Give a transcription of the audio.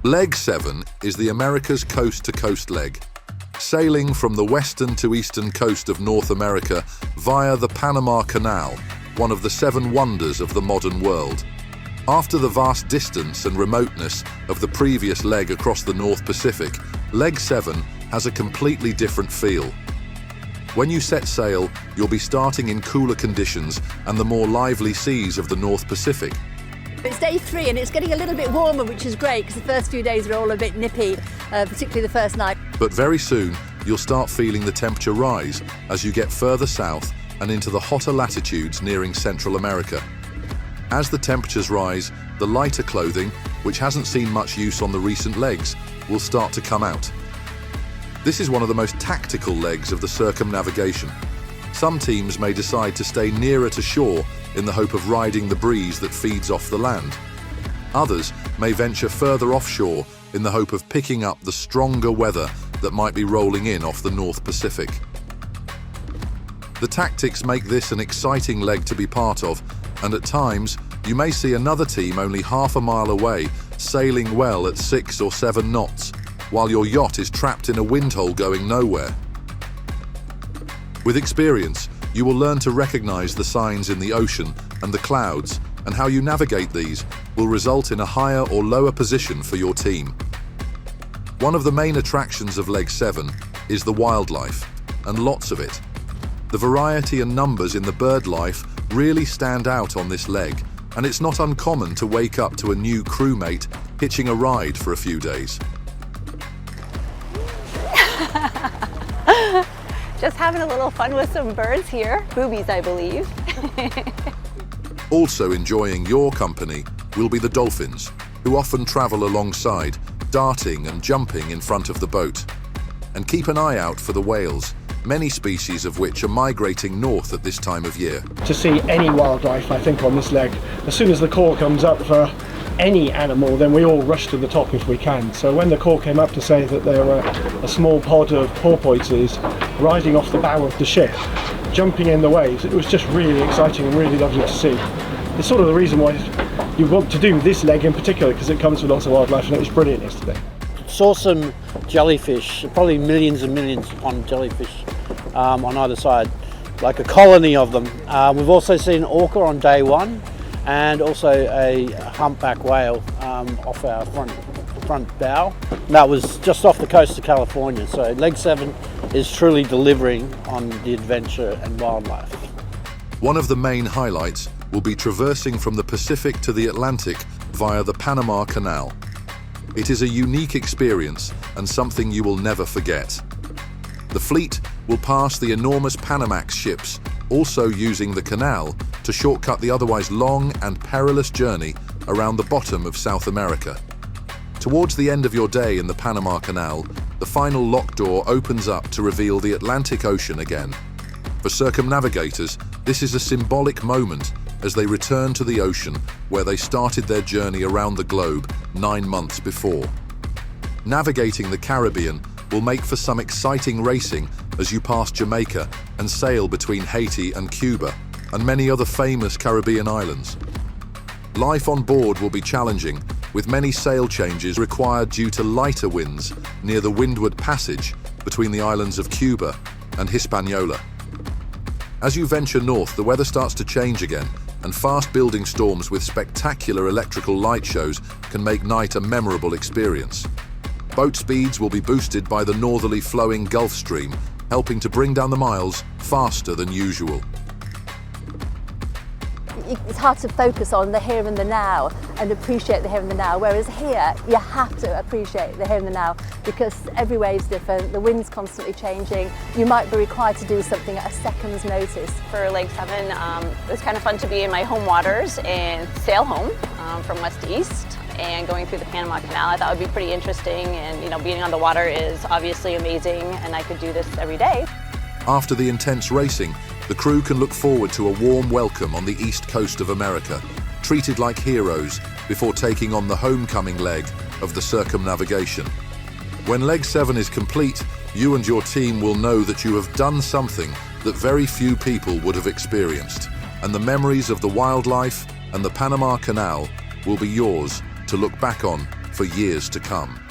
Leg 7 is the America's coast-to-coast leg, sailing from the western to eastern coast of North America via the Panama Canal, one of the 7 wonders of the modern world. After the vast distance and remoteness of the previous leg across the North Pacific, Leg 7 has a completely different feel. When you set sail, you'll be starting in cooler conditions and the more lively seas of the North Pacific. It's day 3 and it's getting a little bit warmer, which is great because the first few days are all a bit nippy, particularly the first night. But very soon, you'll start feeling the temperature rise as you get further south and into the hotter latitudes nearing Central America. As the temperatures rise, the lighter clothing, which hasn't seen much use on the recent legs, will start to come out. This is one of the most tactical legs of the circumnavigation. Some teams may decide to stay nearer to shore in the hope of riding the breeze that feeds off the land. Others may venture further offshore in the hope of picking up the stronger weather that might be rolling in off the North Pacific. The tactics make this an exciting leg to be part of, and at times you may see another team only half a mile away sailing well at 6 or 7 knots, while your yacht is trapped in a windhole going nowhere. With experience, you will learn to recognize the signs in the ocean and the clouds, and how you navigate these will result in a higher or lower position for your team. One of the main attractions of Leg 7 is the wildlife, and lots of it. The variety and numbers in the bird life really stand out on this leg, and it's not uncommon to wake up to a new crewmate hitching a ride for a few days. Just having a little fun with some birds here. Boobies, I believe. Also enjoying your company will be the dolphins, who often travel alongside, darting and jumping in front of the boat. And keep an eye out for the whales, many species of which are migrating north at this time of year. To see any wildlife, I think, on this leg, as soon as the call comes up for any animal, then we all rush to the top if we can. So when the call came up to say that there were a small pod of porpoises riding off the bow of the ship, jumping in the waves, it was just really exciting and really lovely to see. It's sort of the reason why you want to do this leg in particular, because it comes with lots of wildlife, and it was brilliant yesterday. Saw some jellyfish, probably millions and millions on jellyfish on either side, like a colony of them. We've also seen orca on day 1, and also a humpback whale off our front bow. And that was just off the coast of California. So Leg 7 is truly delivering on the adventure and wildlife. One of the main highlights will be traversing from the Pacific to the Atlantic via the Panama Canal. It is a unique experience and something you will never forget. The fleet will pass the enormous Panamax ships, also using the canal to shortcut the otherwise long and perilous journey around the bottom of South America. Towards the end of your day in the Panama Canal, the final lock door opens up to reveal the Atlantic Ocean again. For circumnavigators, this is a symbolic moment as they return to the ocean where they started their journey around the globe 9 months before. Navigating the Caribbean will make for some exciting racing as you pass Jamaica and sail between Haiti and Cuba and many other famous Caribbean islands. Life on board will be challenging, with many sail changes required due to lighter winds near the Windward Passage between the islands of Cuba and Hispaniola. As you venture north, the weather starts to change again, and fast-building storms with spectacular electrical light shows can make night a memorable experience. Boat speeds will be boosted by the northerly flowing Gulf Stream, helping to bring down the miles faster than usual. It's hard to focus on the here and the now and appreciate the here and the now, whereas here you have to appreciate the here and the now because every wave is different, the wind's constantly changing, you might be required to do something at a second's notice. For Leg 7, it was kind of fun to be in my home waters and sail home from west to east and going through the Panama Canal. I thought it would be pretty interesting, and being on the water is obviously amazing, and I could do this every day. After the intense racing, the crew can look forward to a warm welcome on the east coast of America, treated like heroes before taking on the homecoming leg of the circumnavigation. When Leg 7 is complete, you and your team will know that you have done something that very few people would have experienced, and the memories of the wildlife and the Panama Canal will be yours to look back on for years to come.